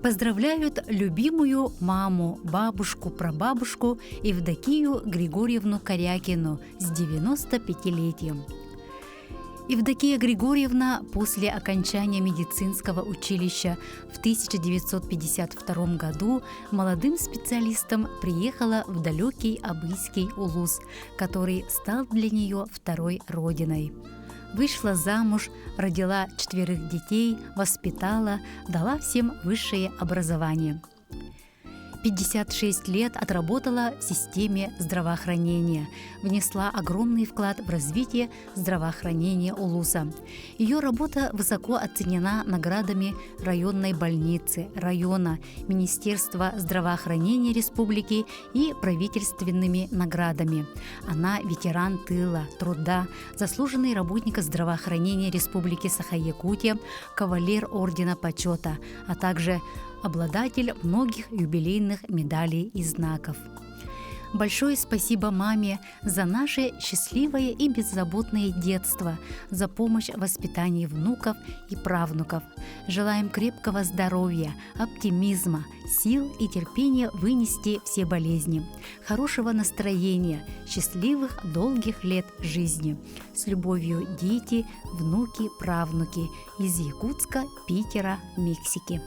Поздравляют любимую маму, бабушку, прабабушку Евдокию Григорьевну Корякину с 95-летием. Евдокия Григорьевна после окончания медицинского училища в 1952 году молодым специалистом приехала в далекий Абыйский Улус, который стал для нее второй родиной. Вышла замуж, родила 4 детей, воспитала, дала всем высшее образование. 56 лет отработала в системе здравоохранения, внесла огромный вклад в развитие здравоохранения Улуса. Ее работа высоко оценена наградами районной больницы, района, Министерства здравоохранения республики и правительственными наградами. Она ветеран тыла, труда, заслуженный работник здравоохранения Республики Саха-Якутия, кавалер Ордена Почета, а также обладатель многих юбилейных медалей и знаков. Большое спасибо маме за наше счастливое и беззаботное детство, за помощь в воспитании внуков и правнуков. Желаем крепкого здоровья, оптимизма, сил и терпения вынести все болезни, хорошего настроения, счастливых долгих лет жизни. С любовью, дети, внуки, правнуки из Якутска, Питера, Мексики.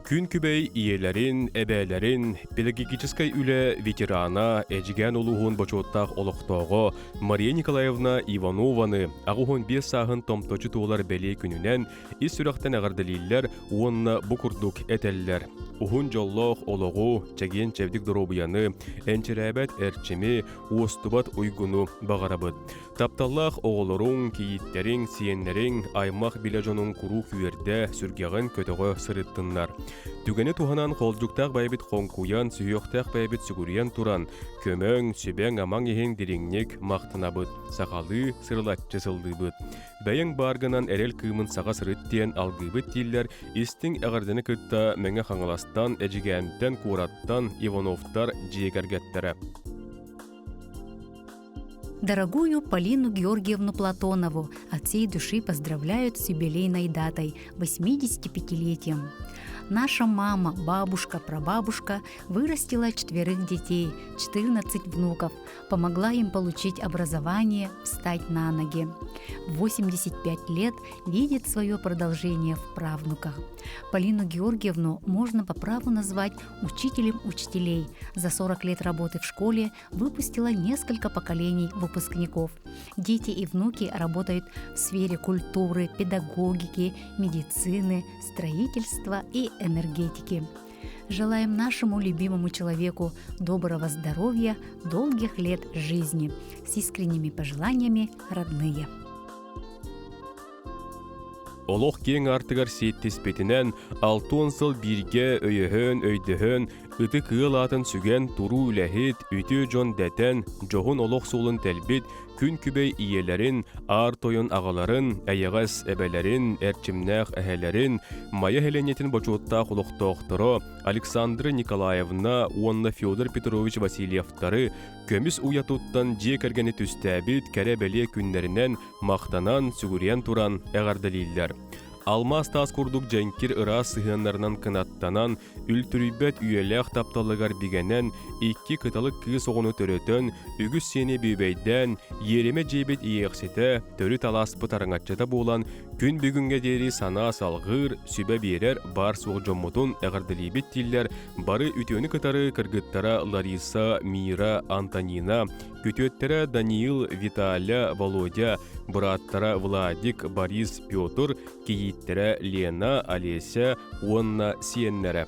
Күн күбей иелерин, эбээлерин, педагогической үле ветерана, эжиген улуғын бочуоттақ олықтоғы Мария Николаевна Иванованы ағуғын 5 сағын томточу туолар бәлей күнінен ис сүрақтен ағардалилер уонна бұқұрдук этеллер. Ухун жоллоқ олығы, чаген чевдік дұробияны, әнчерәбәт әрчімі, уостубат уйгуну бағарабыд. Тапталлақ оғылырың, кейіттерің, сиеннерің, аймақ билежонun куру күйерде сүргеғын көтіғі сырыттынлар. Түгені туғанан қолжуқтақ бәйбіт қонқуян, сүйіқтақ бәйбіт сүгүриян туран, көмөң, сөбәң амаң ехен дереңнек мақтынабыд, сақалы сырлатчы сылдыбыд. Бәйін барғынан әрел кымын саға сырыттен алғыбыд дейілер, истің әғардыны күтті мәңі қаңыластан, әжігәмтен, кураттан, Ивановтар жиегергеттері. Дорогую Полину Георгиевну Платонову от всей души поздравляют с юбилейной датой – 85-летием. Наша мама, бабушка, прабабушка вырастила 4 детей, 14 внуков, помогла им получить образование, встать на ноги. В 85 лет видит свое продолжение в правнуках. Полину Георгиевну можно по праву назвать учителем учителей. За 40 лет работы в школе выпустила несколько поколений выпускников. Дети и внуки работают в сфере культуры, педагогики, медицины, строительства и энергетики. Желаем нашему любимому человеку доброго здоровья, долгих лет жизни. С искренними пожеланиями, родные. Олох кең артыгар сеттеспетінен 6 сыл бірге өйөһөн, өйдөһөн, ыты кыыл атын сүген туру үләхет, үті жон дәтен, жоғын олох солын тәлбет, күн күбей иелерин, ар тойын ағаларын, әйіғас әбәлерин, әрчімнәқ әхәлерин, майы хеленетін бочуоттақ олықтоқтыры, Александра Николаевна, уонна Федор Петрович Васильевтары, көміс уятуттан же кәргені түстәбіт, кәрі бәле күнлерінен мақтанан, сүгірен туран әғардалилер. Алмаз тас курдук жәнкер ырас сыхынларынан кынаттанан, үлтүрүбәт үйеләқ тапталыгар бигенен, 2 кыталык кыз оғыны төрөтөн, үгіз сені бүйбейден, ереме жейбет иеқсеті, төрі талас бұтарыңатчата болан, күн бүгінге дері сана салғыр, сүбә берер бар соқ жоммутун әғардалибет тиллер, бары үтөні кытары кыргыттара Лариса, Мира, Антонина, күтөттері Даниил, Виталя, Володя, браттара Владик, Борис, Петр, кейіттері Лена, Олеся, Онна, Сиеннері.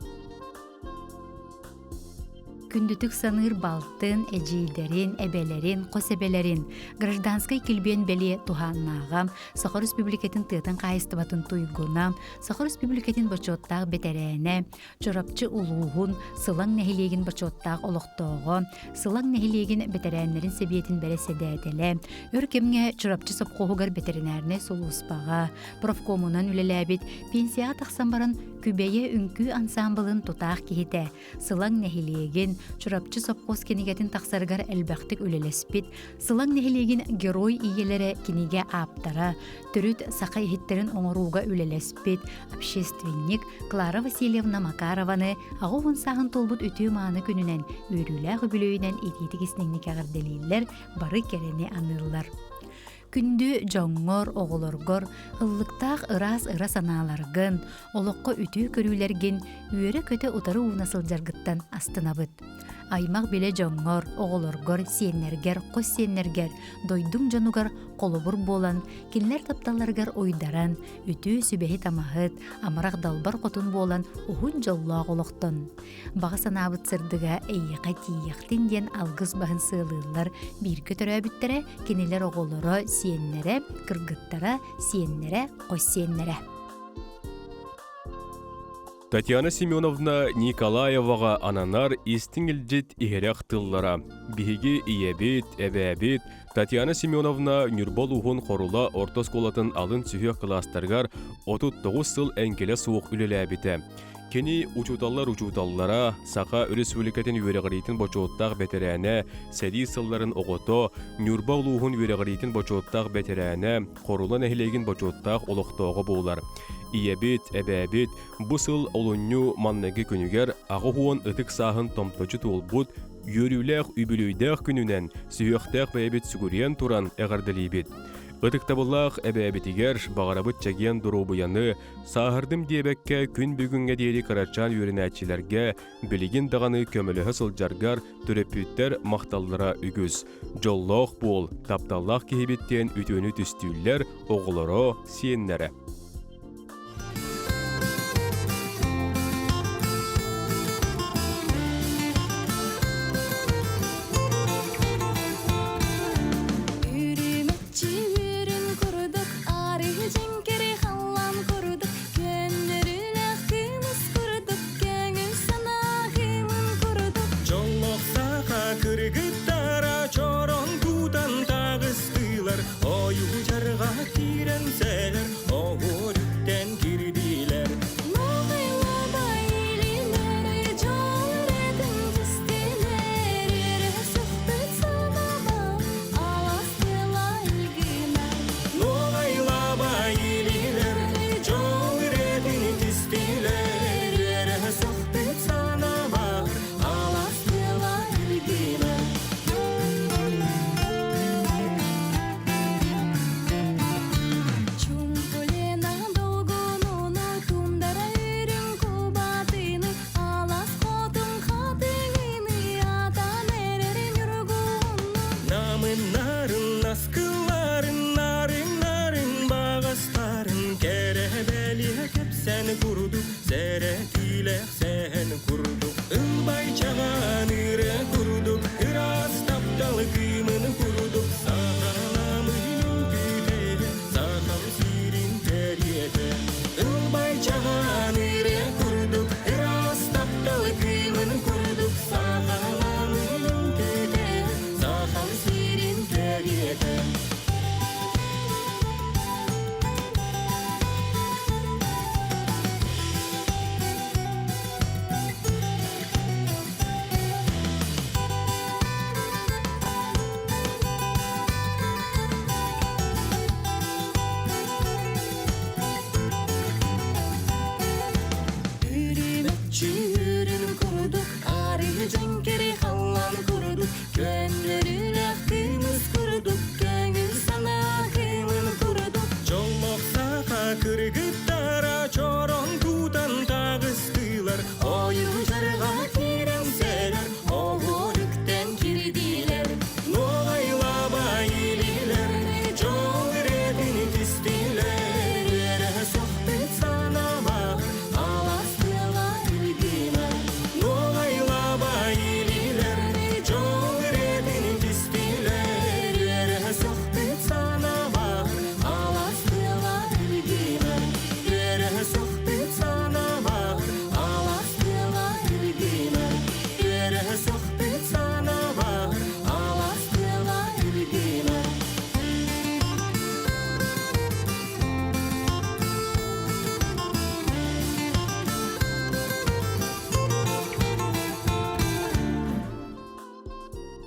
Күндүтүк саныр балтын, эжейдерин, эбелерин, косебелерин, гражданской килбен беле туханнагам, Сахар Республикатын тытын кайыстыбатын туйгунам, Сахар Республикатын бачоттаг бетерене, чорапчы улуғун, сылаң нәхилеген бачоттаг олықтоғы, сылаң нәхилеген бетеренлерин себиетін бәреседәтеле, өркемге чорапчы сапқоғығар бетеринәрне солуспаға, профкомунан үлеләбит, пенсия тақсан баран Күбeye үнкү ансамблын тутаах кихите, сылаң нехилиегин, чурапчы сопқос кенигетін тақсаргар әлбәқтік үлелеспит, сылаң нехилиегин герой иелері кениге аптара, түрүт сақай хиттерін оңыруға үлелеспит, общественник Клара Васильевна Макарованы ағуын сағын толбут үтүү мааны күнінен өрүләғі бүлөйінен ететігісніңнік ағырделейлер бары керені анылар. Күнді жоңғор, оғылоргор, ыллықтақ ырас аналаргын, олыққа үтүү көрүлерген үйері көті ұтары уынасыл жаргыттан астынабыт. Аймақ беле жоңғор, оғылоргор, сиеннергер, қос сиеннергер, дойдың жанугар қолыбыр болан, кенлер тапталаргар ойдаран, үтүү сүбәхи тамахыт, амарақ далбар қотын болан, ұхын жоллақ олықтын. Баға санабыт сырдыға әйіға тияқтен ден алғыз бағын сылылар, бір көтірі бүттірі, кенелер оғылыры, сиеннері, кыргыттары, сиеннері, қос сиеннері. Татьяна Семеновна Николаеваға ананар истиңілжет игерек тыллара. Биһиги иебит, эбәбит, Татьяна Семеновна Нюрбол уғын қорула орта сколатын алын сүйек кластаргар 39 сыл әңкеле суық үлеләбіті. Кені учуталлара, сақа республикатын үйерегіретін бочуоттақ бәтерәне, сәди сылларын оғыто, Нюрбол уғын үйерегіретін бочуоттақ бәтерәне, қорулан әхілеген бочуоттақ олықтоғы болар. Иебит, эбәбит, бұ сыл олынну маннығы күнігер ағы хуон ытық сағын томточы туылбут, үйеріләқ үбілүйдәқ күнінен сүйектәқ бәйбет сүгірен туран әғардылейбет. Ытықтабыллақ әбәбетігер бағарабыт чәген дұрубыяны, сағырдым дебәкке күн бүгінге дейі қарачан үйрінәтчілерге білігін дағаны көмілігі сылжаргар түрепүйттер мақталлара үгіз. Жоллақ бол, тапталлақ кейбеттен үтіні түстүйлер оғылыро сиеннері.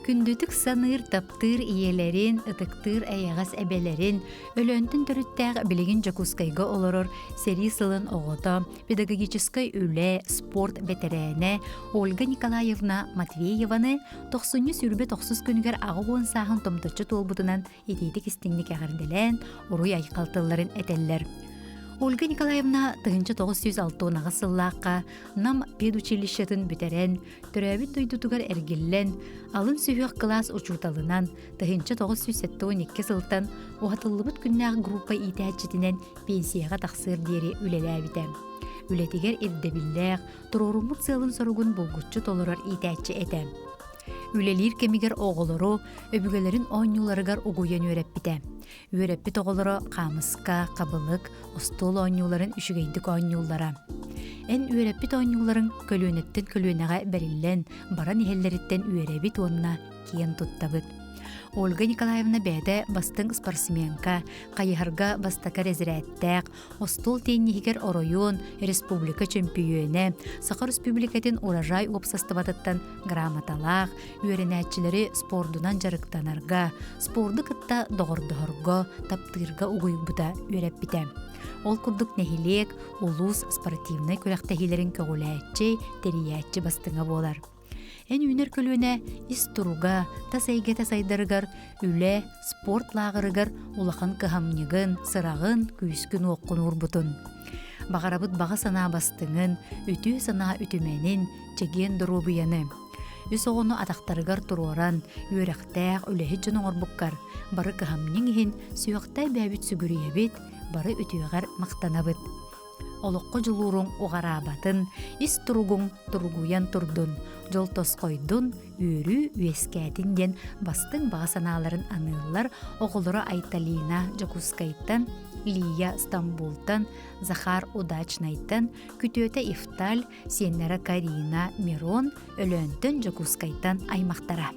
Күндүтүк саныр таптыр иелерин, ытыктыр аяғас әбелерин, өлөндүн төрүттәг билигин Жакускайга олорор сери сылын оғото, педагогической үле, спорт ветерене Ольга Николаевна Матвееваны 90 сүрбе 90 күнігер ағуын сағын томточу толбутунан етейдік истиңник ағарделен, уруй айқалтыларын этеллер. Ольга Николаевна 1906 сыллаққа нам педучилищетін бүтерен, түрәбіт дойдутугар әргеллен, алын сүйіқ класс учуталынан 1972 сылтан оғатылыбыт күннәғ группа итәтчетінен пенсияға тақсыр дері үлеләбіті. Үлетігер ирдебілләғ, тұрорумут сылын соругун болгутчу толырар итәтче әті. Үлелер кемигер оғылыру, өбүгелерин ойнуларыгар угуян өрәппіті. Өрәппіт оғылыру қамыска, қабылық, остол ойнуларын үшігейдік ойнулара. Ән өрәппіт ойнуларын көлөнеттен көлөнеға бәріллән, баран ихеллеріттен өрәбіт онына киен туттабыт. Ольга Николаевна бәді бастың спортсменка, қайығырға бастака резірәттәк, остол теннихигер оройон, республика чемпионы, Сақар республикатын урожай опсастыватыттан грамоталақ, үйренәтчілері спордунан жарықтанарға, спорды кытта доғырдығырға, таптырға уғойбыда үйрәппіті. Ол күрдік нәхилек, улус спортивный көрәқтәхилерін көгіләтчі, териятчі бастыңа болар. Ән үнер көліне ис тұруға, тасайге тасайдарығар, үлі, спорт лағырығар, улақан кыхамнегін, сырағын, күйіскін оққын урбутын. Бағарабыт баға сана бастыңын, үтü сана үтіменін, чеген дұрубияны. Үс оғыны атақтарығар тұруаран, үйрәқтәқ, үләхі жының орбыққар, бары кыхамнегін сүйіқтай бәбіт сүгірейбет, бары үтіғар мақтанабыт. Олыққы жылуырың оғарабатын, ис тұруғың тұрғуян тұрдын, жол тосқойдun, үйрі үйескәтінден бастың бағасаналарын анылар оғылыры Айталина Жакускайттан, Лия Стамбултан, Захар Удачнайттан, Күтөте Ифталь, Сеннері Карина Мирон, Өлөнтін Жакускайттан аймақтара.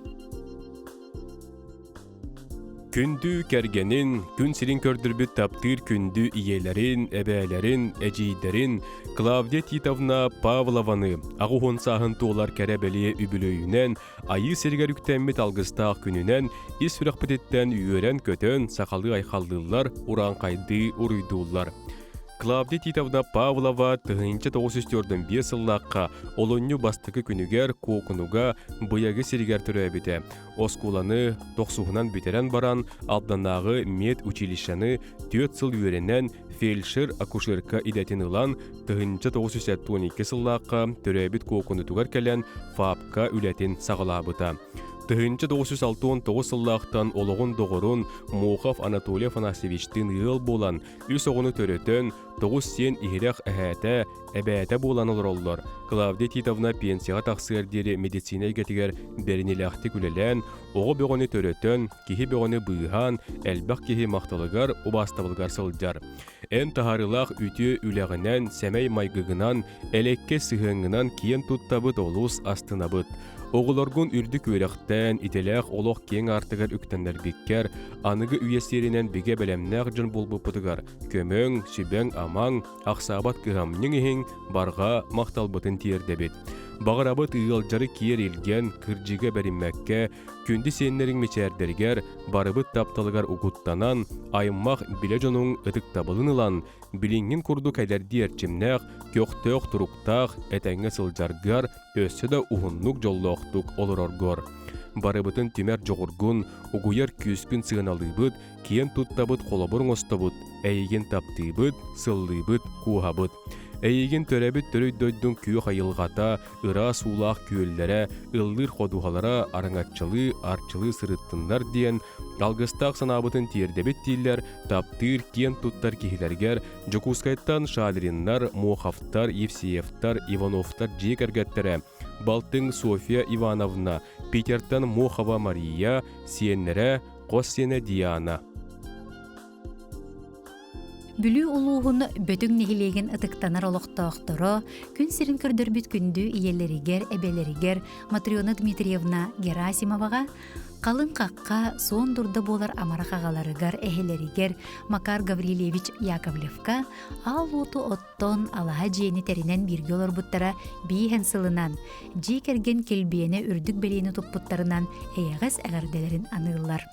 Күндү кәргенин, күн сирин көрдірбіт таптыр күндү иелерин, әбәлерин, әжейдерин, Клавдия Титовна Павлованы, ағуғын сағын туолар кәрәбәлие үбілөйінен, айы сергер үктәммет алғыстақ күнінен, ис үрәқпететтен үйерен көтөн, сақалы айқалдылар, уран қайды ұруйдулар. Клавдия Титовна Павлова 1904 сыллаққа олонну бастықы күнігер коқынуға бұяғы сергер түрәбіті. Оскуланы 90-нан бітерен баран алданағы мед училищаны 4 сыл үйеренен фельдшер-акушерка идәтін ұлан 1912 сыллаққа түрәбіт коқынытуғар кәлен ФАПқа үләтін сағылабыта. 1969 сыллақтан олығын доғырын Мохов Анатолий Афанасьевичтің ыл болан, үс оғыны төрөтін 9 сен ихирек әхәті, әбәті болан олар олар. Клавдия Титовна пенсияға тақсырдері медицина егетігер бәрінеләқті күлелән, оғы бөғыны төрөтін, кехи бөғыны бұйған, әлбәқ кехи мақталығар, обастабылғар сылдар. Ән тағарылақ үті үләғінен, сәмәй майгығынан, әлекке сығыңынан киен туттабыт олус астынабыт. Оғыларғын үрдік өріқтен, ителәқ олық кен артығар үктенлер беккер, анығы үйесерінен біге бәлемнәқ жын болбы пұтығар, көмің, сүбәң амаң, ақсабат кығамның ең барға мақталбытын тиердебет. Бағырабыт ұйылжары киер елген, кіржіге бәрінмәкке, күнді сенлерін мечәрдергер, барыбыт тапталығар ұғыттанан, айыммақ біле жоның ұтық табылын ұлан, біліңін күрді кәлерді әрчімнәқ, көқтөқ тұруқтақ, әтәңі сылжарғар, өссі да ұғынлық жоллоқтық олыр орғыр. Барыбытын түмәр жоғырғын, ұғыяр күскін сығыналыбыт, киен тұттабыт қолабырың остабыт, әйген таптыбыт, сыллыбыт, куғабыт. Әйген төрәбіт төрөйдөйдің күйі қайылғата, ыра сулақ күйеллері, ыллыр қодуғалара арыңатчылы, арчылы сырыттындар дейін, алғыстақ санабытын тиердебет дейлер, таптыр, кен туттар кехілергер, Жакускайттан Шадриннар, Мохавтар, Евсеевтар, Ивановтар жек әргеттері, Балтың София Ивановна, Питертан Мохава Мария, Сиеннері, Қоссене Диана. Бүлүү улуғын бөтің нехилеген ытыктанар олықтоқтыры, күн сирин көрдөрбүт күндү иелеригер, эбелеригер Матриона Дмитриевна Герасимоваға, қалын қаққа сон дұрда болар амарақағаларыгар эхелеригер Макар Гаврилевич Яковлевка ал оту оттон алаға жиені терінен бірге олар бұттара бейхен сылынан, жи керген келбиене үрдік белейіні тұппыттарынан эйағыз әғарделерін анығылар.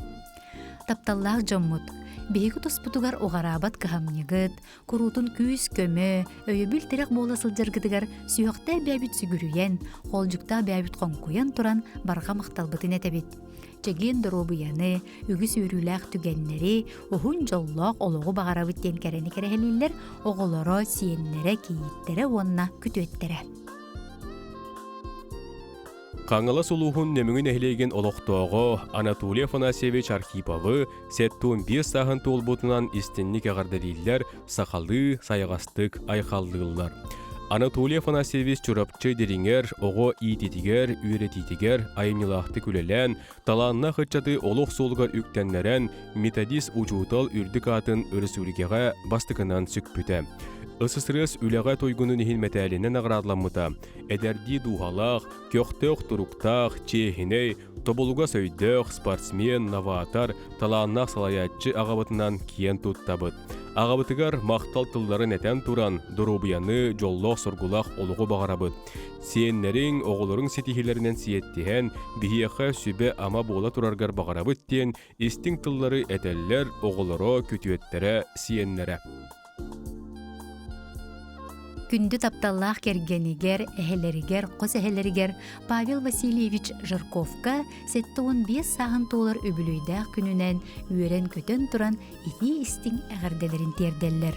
Тапталлақ жоммут. Бейгі тұспытугар оғарабат кахамнегіт, құрутын күйіс көмі, өйебіл терек бола сылжыргыдыгар сүйіқта бәбіт сүгірүйен, қолжықта бәбіт қонқуян тұран барға мақталбытын әтәбет. Чеген дұробыяны, үгіс өріләқ түгеннері, оғын жоллақ олығы бағарабыттен кәрені кәрәхелелер, оғылары, сиеннері, кейіттері онына күтөттері. Қаңыла сұлуғын неміңін әхілеген олықтоғы Анатолий Афанасьевич Архиповы сәттуын 5 сағын толбутынан істеннік ағардалилер сақалды, саяғастық, айқалдығылар. Анатолий Афанасьевич чурапчы деріңер, оғы итетігер, үйрететігер, айымнилақты күлелен, таланна қытчаты олық солғар үктенлерен методист учутал үрдік атын өрісулігеға бастықынан сүкпіті. Ысысырыс үләға тойгуны нехил мәтәлінен ағырадламыта, әдәрді дұғалақ, көқтөқ тұруқтақ, чехіней, тоболуға сөйдіқ, спортсмен, новатар, таланнақ салаятчы ағабытынан киен тұттабыт. Ағабытыгар мақтал тылларын әтән туран, дұрубияны, жоллақ сұргулақ олығы бағарабыт. Сиеннерің оғылырың сетихилерінен сиеттіхен, бихияқа сүбе ама бола тураргар бағарабыт тен, истің тыллары әтәллер оғылыры күтуеттері сиеннері. Күнді тапталлақ кергенігер, әхелерігер, қос әхелерігер Павел Васильевич Жирковка сәттуын 5 сағын толар өбілуйдақ күнінен үйерен көтен тұран ити істің әғарделерін терделлер.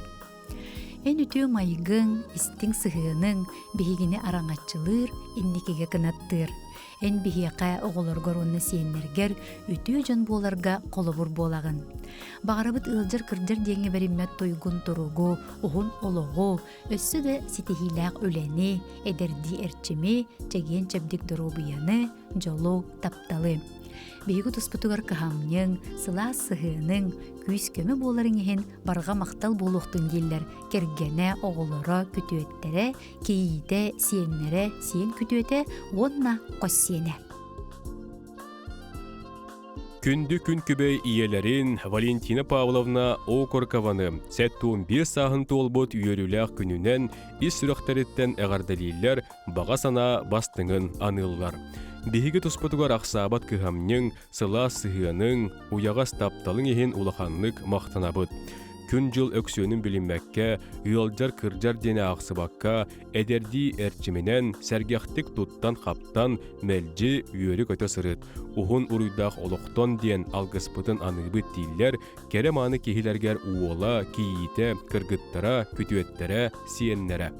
Эн үтіу майығың, істің сығының, бейгіне араңатчылыр, иннекеге кынаттыр. Эн бейеқа оғылырғар онны сиеннергер, үтіу жон боларға қолыбыр болағын. Бағарабыт ылжыр кырдыр денге беріммет тойгун тұруғу, ұғын олығы, өссі де сетихиләқ өләне, әдерді әрчіме, чәген чәбдік дұрубияны, жолу тапталы. Бейгі тұспытығар кахамның, сыла сығының, күйіс көмі боларын ехен барға мақтал болуқтың делер, кергене оғылары күтуеттері, кейді сиеннері сиен күтуеті, онна қос сиені. Күнді күн күбей иелерін Валентина Павловна Окоркованы сәттуын 5 сағын толбот үйеріләқ күнінен ис сүріқтәреттен әғардалилер баға сана бастыңын аныллар. Бейгі тұспытығар ақсабат кыхамның, сыла сығының, уяғас тапталың ехен улаханлық мақтанабыт. Күн жыл өксөнін білінмәкке, үйалжар кыржар дене ақсыбаққа, әдерді әрчіменен сәргяқтық тұттан қаптан мәлжі үйері көті сырыт. Уғын ұруйдақ олықтон ден алғыспытын аныбыт дейлер, кәрем аны кехілергер уола, кейіте, кыргыттара, күтуеттері, сиеннері.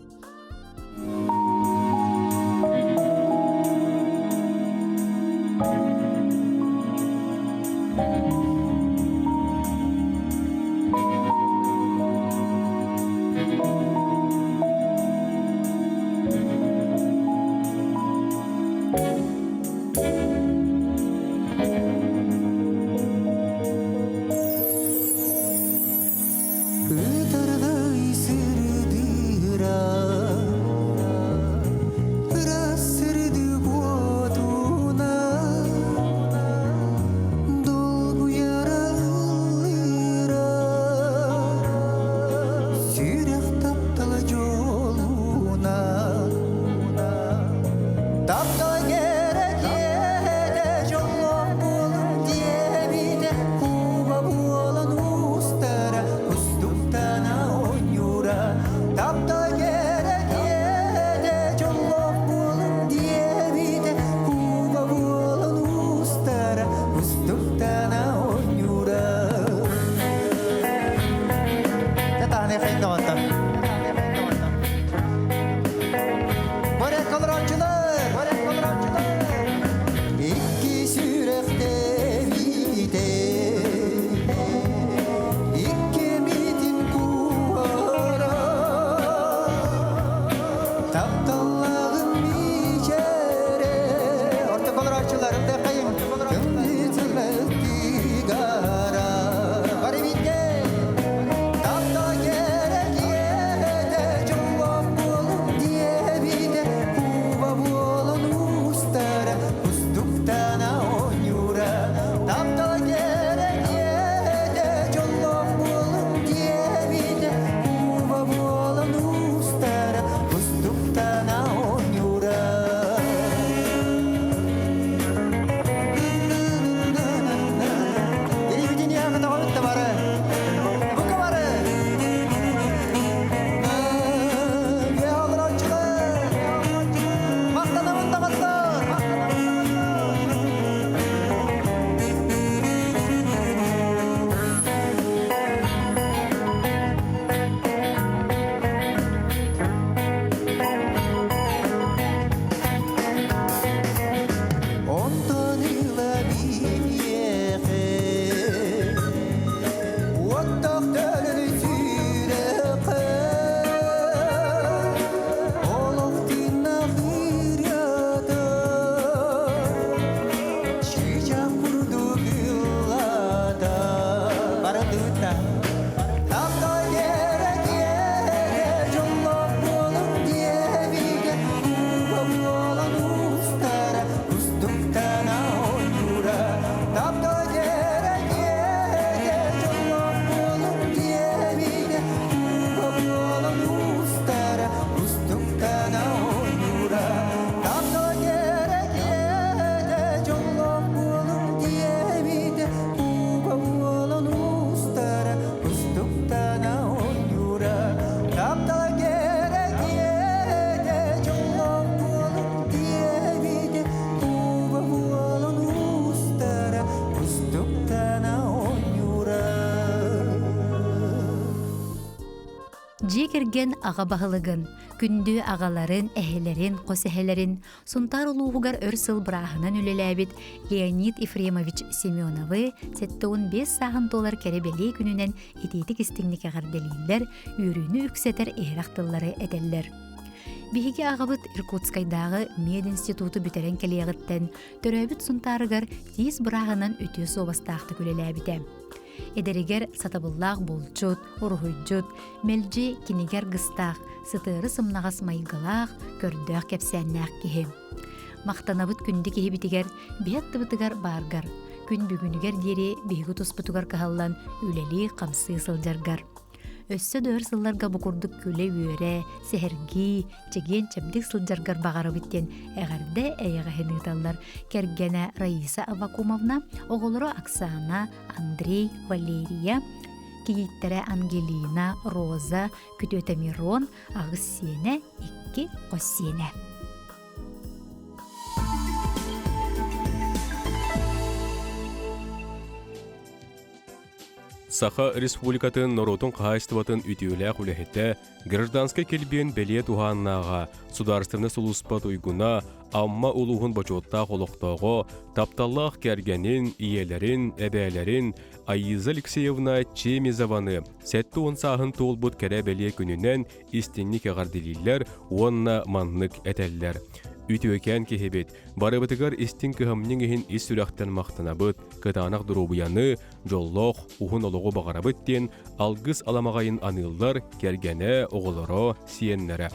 көрген аға бағылығын, күнді ағаларын, әхелерін, қосәхелерін, сұнтар ұлуғығар өрсіл бірағынан үлеләбіт Леонид Ефремович Семеновы $15 сағын кәребелей күнінен ететік істіңнік ағарделейлер, үйріні үксетер ehрақтылары әдәллер. Биһиги ағабыт Иркутскайдағы Мед институты бүтерен келеғіттен төрөбіт сұнтарығар тиіс бірағынан өтіе собастақты күлеләбіті. Эдеригер сатабыллақ болчут, урхуйджут, мелжи кинигер гыстақ, сытыры сымнағас майғылақ, көрдөк кепсәннәқ кеһи. Мақтанабыт күнді кеһи бітігер, бетті бітігер баргар. Күн бүгінігер дері бейгі тұспытығар кағаллан үлелі қамсы сылжаргар. Өссі дөөр сылларга бұқұрдық күлі үйере, сәхіргі, чеген чәбдік сылжаргар бағары біттен әғарда әйіға хенігіталар кәргені Раиса Авакумовна, оғылыры Оксана, Андрей, Валерия, кейттері Ангелина, Роза, күтөті Мирон, ағыз сені, икки қос сені. Саха республикатын Норотун қайыстыбатын үтеулі құлехетті гражданска келбен беле туханнаға, сударстырны сұлуспат уйгуна, амма улуғын бачотта қолықтауғы, тапталлақ кәргенін, иелерін, әбәлерін, Айыза Алексеевна Чемизаваны, сәтті он сағын толбут кәрі беле күнінен истинник ағарделилер, онна маннык әтәллер. Үтөкен кехебет, барыбытыгар истин кыхамнин ихин ис сүрәхтен мақтанабыт, кытанақ дұрубияны, жоллоқ, ухун олығы бағарабыттен, алгыз аламағайын аныллар, кергене, оғылыро, сиеннері.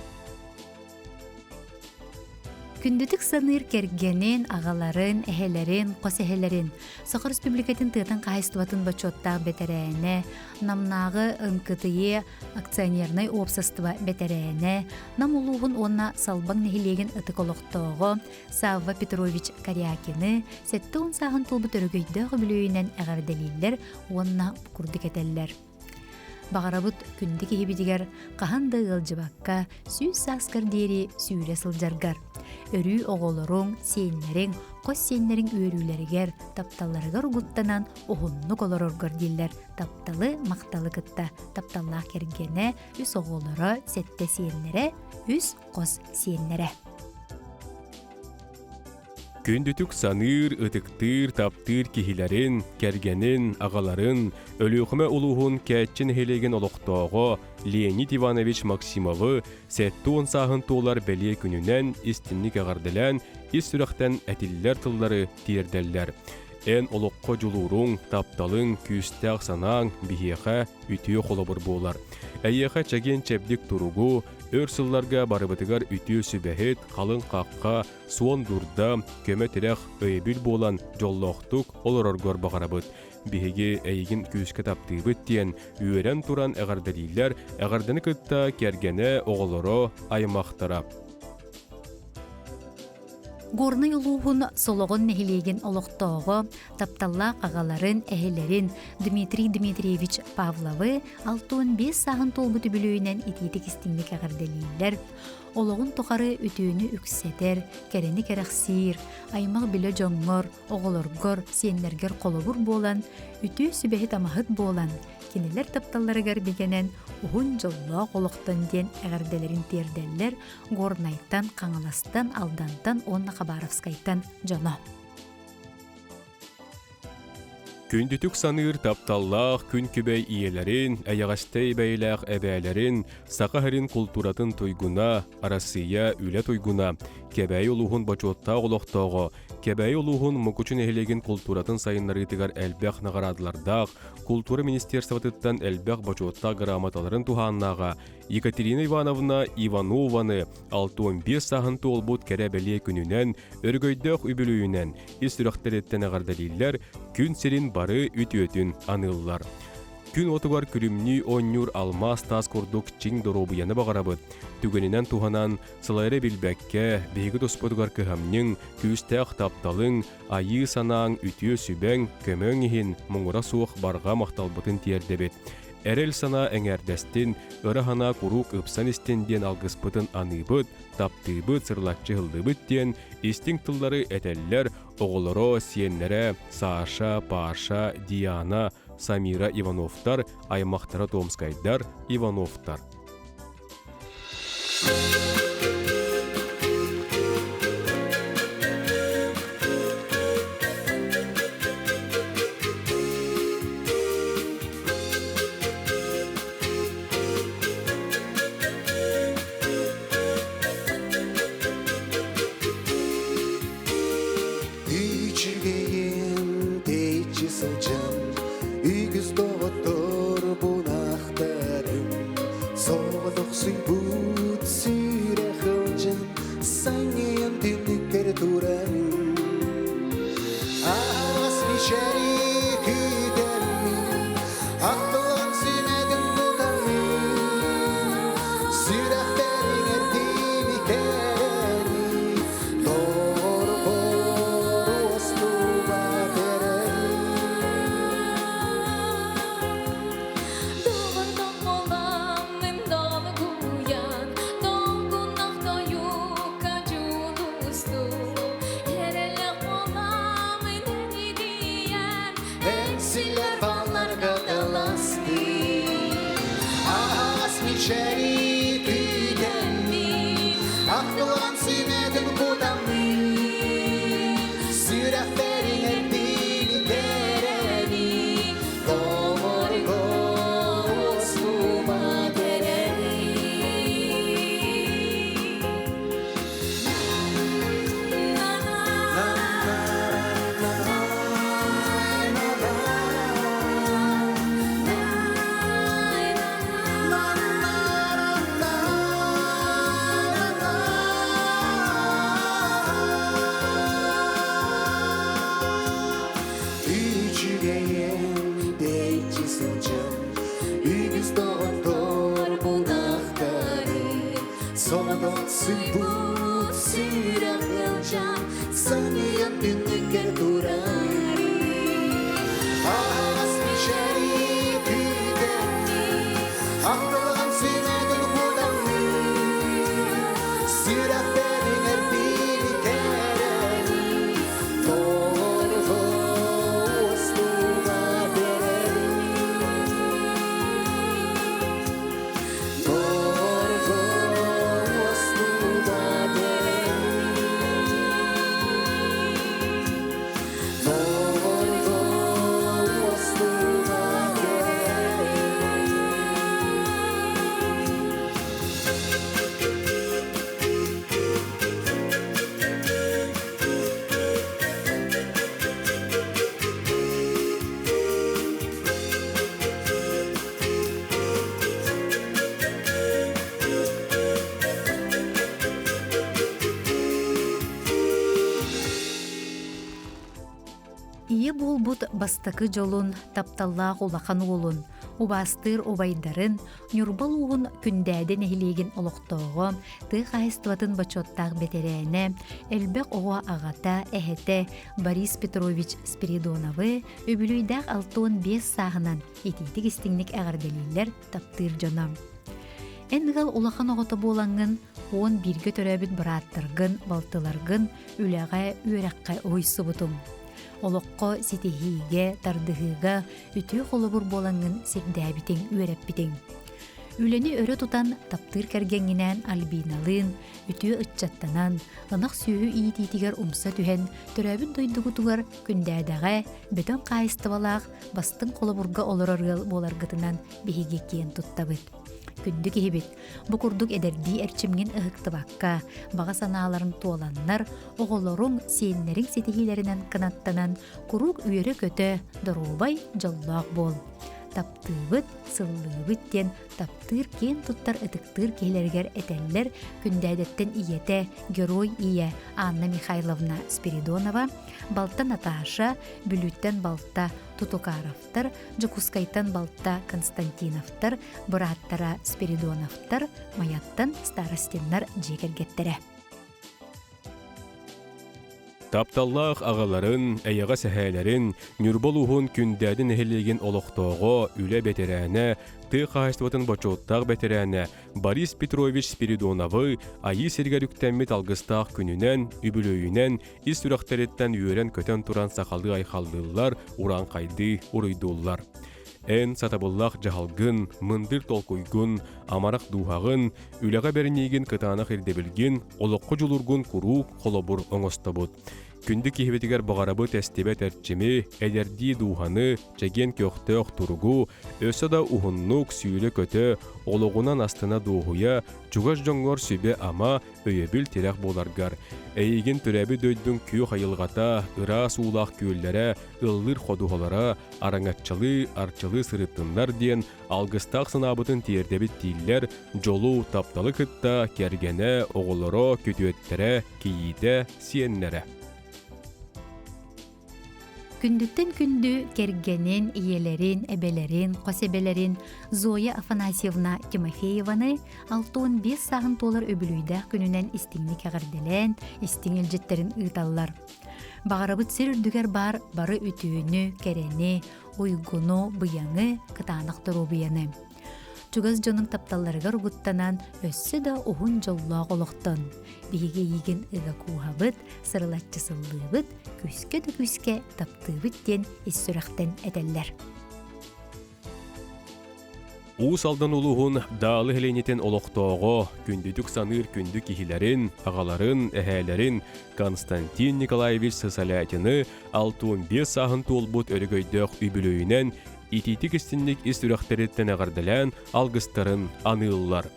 Күндүтік саныр кергенен, ағаларын, әхелерін, қосәхелерін, Сақыр Республикатын тыытын қайыстыбатын бачоттақ бетерәне, намнағы ынкытые акционерный общество бетерәне, нам улуғын онна салбаң нехилеген ытыколықтығы Савва Петрович Карякины, сәтті он сағын толбы төрігейді ғыбілуінен әғарделейлер онна күрдік әтәллер. Бағарабыт күнді кехебедігер қағанды ғылжыбаққа сүйіз сақскар дері сүйілі сылжаргар. Өрі оғолырың, сенлерің, қос сенлерің өрілерігер, тапталарығар ұғыттанан оғынны қолырырғар дейлер. Тапталы мақталы кытта, тапталлақ кергені үс оғолыры сәтті сенлері, үс қос сенлері. Күндүтүк саныр, ытыктыр, таптыр кихилерин, кергенин, ағаларын, өліқіме улуғын кәтчін хелеген олықтауғы Леонид Иванович Максимовы сәтті он сағын толар бәле күнінен истинник ағардылан, ис сүрәқтен әтиллер тыллары тиердәлләр. Ән олыққа жулурун, тапталын, күстәқ санаң, бихеға, үтіе қолабыр болар. Әйеға чәген чәбдік тұруғу, өрсылларға барыбытыгар үтіе сүбәхет, қалын қаққа, суон дұрда, көмі тірәқ өйбіл болан жоллоқтық олыроргор бағарабыт. Бихеге әйген күске таптыбыт дейін, үйерен туран әғардалилер, әғарданы кытта кергені оғылыро аймақтара. Горны юлуғын солоғын нехилеген олықтауғы тапталлақ ағаларын, әхелерін Дмитрий Дмитриевич Павловы 65 сағын толбы түбілуінен ететік істіңдік ағарделейлер. Олығын тоқары үтіөні үксетер, кәрені кәрәқсир, аймақ білі жоңғыр, оғылырғыр, сенлергер қолығыр болан, үті сүбәхет амағыт болан, кенелер тапталларығар бігенен ұғын жылла қолықтан ден әғарделерін терделер, горнайттан, қаңыластан, алдантан, онна Хабаровскайттан жоно. Күндүтүк саныр тапталлақ күн күбәй иелерин, әйағастай бәйләқ әбәлерин, сақахарин культуратын туйгуна, арасыя үлә туйгуна, кәбәй олуғын бачотта олықтауғы, кәбәй олуғын мұкучын әхелеген культуратын сайынлары тігар әлбәқ нағарадылардақ, культура министерствотыттан әлбәқ бачотта грамоталарын туханнаға, Екатерина Ивановна Иванованы 65 сағын толбут кәрі бәле күнінен, өргөйдіқ үбілуінен, ис-сүрәқтәреттен ағардалилер, күн серин бары үт-өтін аныллар. Күн отугар күрімні оннюр алмас тас құрдық чиң доробияны бағарабыд. Түгенінен туханан сылайры білбәкке, бейгі доспыдығар көхамның, күстәқ тапталың, айы санаң, үтіе сүбәң, көмөң ехін, мұңыра суық барға мақталбытын тиердебет. Әрел сана әңәрдәстін, ұрахана құруқ ұпсан істенден алғыспытын аныбыд, таптыбыд, сырлатчы хылдыбыд ден, истин тыллары әтәлләр, оғылыро, сиенлері, Саша, Паша, Диана, Самира Ивановтар, аймақтары Томскайдар Ивановтар. Sübut süre hılcan Sanıyan dinlikleri duran Asli şerik üdermi Aklılan sünedin budami Süreflerin erdini kereni Doğru ostuma dereni Doğrudan olan mendana kuyan Dolgun nahta yuka culustu Herelek olan meneni diyen Ensiler ballar kadalasti Asli şerik üdermi Aklılan sünedin budami Süreflerin erdini kereni Doğru ostuma dereni Üçügeyen deycisin can Ügüz doğar bunahtari Sona dotsun bu süren yılcan Sanıyan dinliker durari Asli şerik üderni Aklılan sünedin budami Süreflerin erdini kereni Doğru ostuma dereni Doğru ostuma dereni Doğru ostuma dereni Ие болбут бастакы жолун тапталлаах улахан уолун, убастыр убайдарын, нюрбал угун күндәден эхилеген олохтоого, тыах аһыстыбатын бачоттаах бетерээне, элбек оҕо аҕата, эһэтэ Борис Петрович Спиридоновы өбүлүйдээх 6-5 сааһынан итиитик истиңник эҕэрделииллэр таптыыр дьоно. Энгал улахан оҕото буолаңҥын, уон бирге төрөбүт бырааттаргын, балтыларгын, үлэҕэ үөрэххэ ойсубутум. Олоққо ситихиге, тардыһыга, үтүү холобур болаңын сирдәбитең үөрәппитең. Үлени өрө тутан таптыр кәргәңинән альбиналын, үтүү ытчаттанан, ынық сүйі иетитигер умса түһен, төрәбін дойдугутугар күндәдәгә, бөтөн қайыстыбалақ, бастың холобурга олорорыл боларгытынан бихиге киен туттабыт. Күнді кехибит, бу курдук эдердии эрчимген ыһыктыбакка, бага санааларын туоланнар, оголоруң сиеннерин сетихилеринен кынаттанан, курук үйөрө көтө, дорубай жоллоох бол. Таптыыбыт, сыллыыбыт тен таптыр кен туттар ытыктыр келергер этеллер күндәдеттен иете герой ие Анна Михайловна Спиридонова, балта Наташа, бүлүттен балта Тутукаровтар, Жокускайтан балта Константиновтар, бұраттара Спиридоновтар, маяттан старостиннар жекергеттере. Тапталлаах агаларын, эйяга сэхээлерин, нюрбол уһун күндәдин эхилеген олохтоого үле бетерääне, ты хаастыбатын бочуоттаах бетерääне Борис Петрович Спиридоновы айы сиргәрүктәммит алгыстаах күнүнен, үбүлөйүнен, ис үрәхтереттен үйөрен көтөн туран сақалды айхалдылар, уран кайды, уруйдуллар. Эн сатабыллах жахалгын, мындыр толкуйгун, амарак дуһагын, үлэҕэ беринийгин кытаанах ирдебилгин, олоққо жулургун курук холобур оҥостобут. Күнді кихибетигер бағарабы тәстебет әрчімі, әлерді духаны, чәген көқтөк тұргу, өсі да ухыннук сүйілі көті, олығынан астына духуя, чугаш жоңғор сүбе ама өйебіл терек боларгар. Әйген түрәбі дөйдің күй қайылғата, ыра сулақ күйіллері, ыллыр қодуғалара, араңатчылы, арчылы сырыттынлар ден, алғыстақ сынабытын тиердебіт тииллер, жолу тапталы кытта, кергене, оғылыро, көтуеттері, кейіде, сиеннері. Күндүттен күндү кергенин, иелерин, эбелерин, косебелерин Зоя Афанасьевна Тимофееваны 6-5 сағын толар өбілуйдақ күнінен истиңни кәғірделен, истиңел жеттерін ұйталлар. Бағарабыт сир үрдігер бары үтүүнү, керени, уйгуну, бұяңы, кытанақтыру бұяны. Чугаз жонун тапталларыгар угуттанан өссі да ухун жоллоқ олықтын. Биге еген ыга куһабыт, сырылатчы сыллыбыт, күске да күске таптыбыт ден иссүрәхтен әтәлләр. Уус алдан улуғын далы хеленетен олықтоғы, күндүдік саныр күнді кихилерин, ағаларын, әхәлерин Константин Николаевич Сысалятины 6-5 сағын толбут өрігөйдіқ үбілөйінен ититик истинник истүрәхтереттен әғарділән алғыстарын анылылар.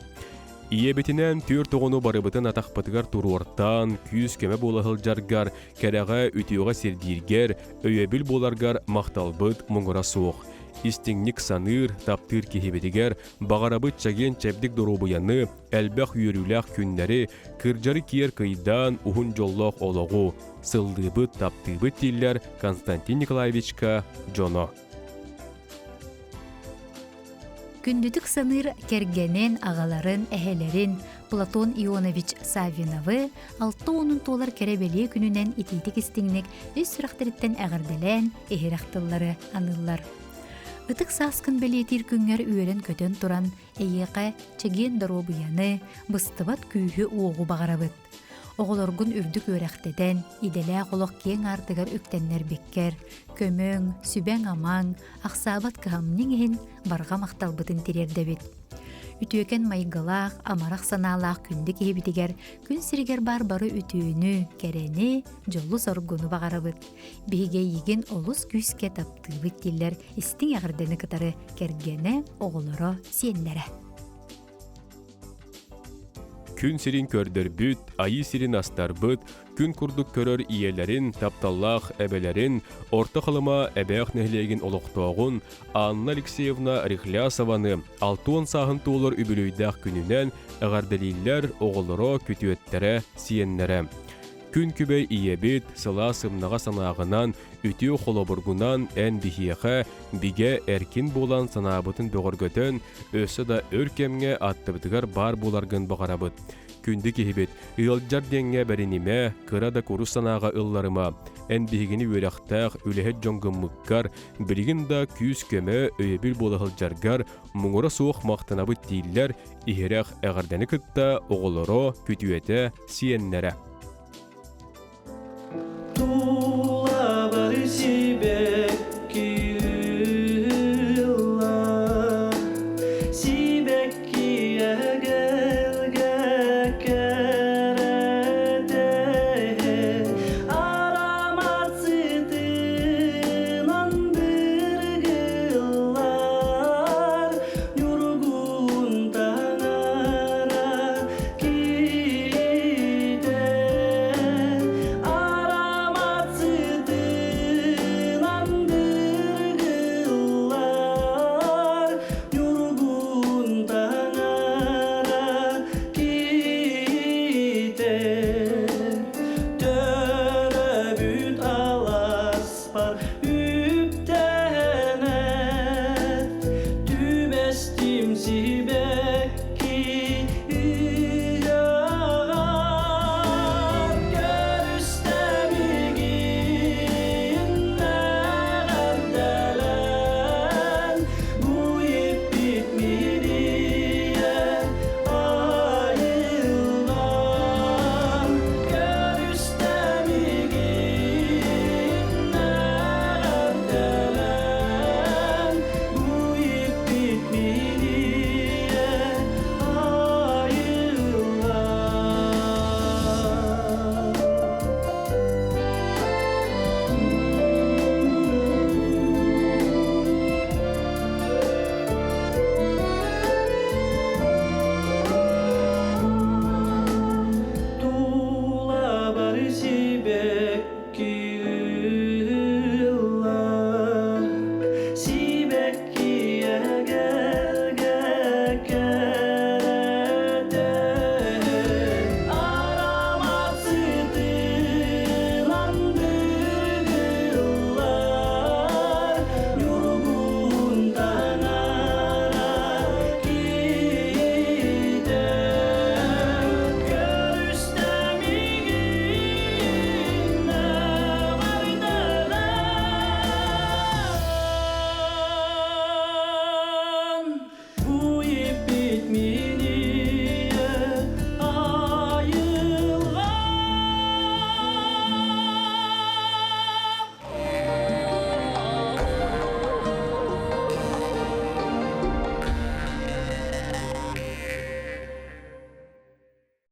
Иебетінен түр тоғыну барыбытын атақпытығар тұруортан, күйіз көмі болағыл жаргар, кәрәға үтіуға сердиргер, өйебіл боларгар мақталбыт мұңыра соқ. Истинник саныр, таптыр кехебетігер, бағарабыт чаген чәбдік дұрубыяны, әлбәқ үйіріләқ күннәрі, кыржары киер кыйдан ухун жоллоқ олығу, сылдыбыт таптыбыт тиллер Константин Николаевичка жоно. Күндүтік саныр кергенен ағаларын, әхелерин Платон Ионович Савиновы 6-10 толар кәребеле күнінен ититик истиңнек өз сүрәхтереттен әғірделен, эхерақтылары анылар. Ытық саскын белетир күнгер үйелен көтен туран, әйеқі чеген даробыяны, быстыбат күйі оғу бағарабыт. Оғылоргун үрдік өрәқтеден, иделә қолық кен артығар үктеннер беккер, көмөң, сүбәң амаң, ақсабат кығамның ехін барға мақталбытын терердебет. Үтіөкен майғалақ, амарақ саналақ күнді кейбітігер, күн сірігер бары үтіөні, кәрені, жолу соргуны бағарабыт. Бейге еген олыс күске таптыбыт тиллер, істің ағырдені кытары кергені оғылары сиенлері. Күн сирин көрдір бүт, айы сирин астар бүт, күн күрдік көрір иелерин, тапталлақ әбелерин, орта қылыма әбәқ нәхлеген олықтоғын, Анна Алексеевна Рихлясованы 6-10 сағын толыр үбілуйдақ күнінен әғарделейлер оғылыро күтуеттері сиеннері. Күн күбей иебет, сыла сымнаға санағынан, үтіу қолобыргунан ән бихияға, биге әркин болан санабытын бөғіргөтін, өсі да өркемге аттыбытығар бар боларғын бағарабыт. Күнді кехебет, ұйылджар денге бәрініме, қырада көріс санаға ұлларыма, ән бихігіні өріқтақ, үліхет жоңғымыққар, білігін да күйіз көмі өйебіл болағыл жаргар, мұңыра соқ мақтанабыт дейлер, ихерақ әғардені күтті оғылыро күтуеті сиеннері.